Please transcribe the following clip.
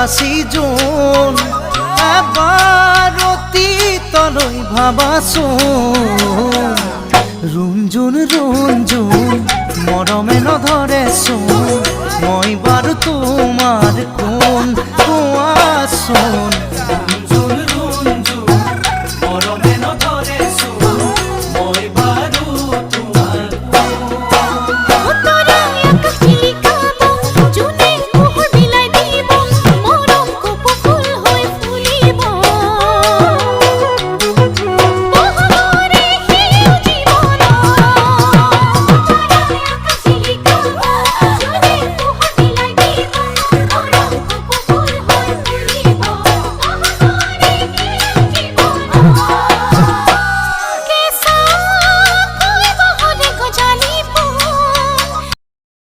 আকাশী জোন এবার অতীতলৈ ভাবাচোন ৰুঞ্জুন ৰুঞ্জুন মৰমে নধৰে চোন মই বাৰু তোমাৰ কোন কোৱাচোন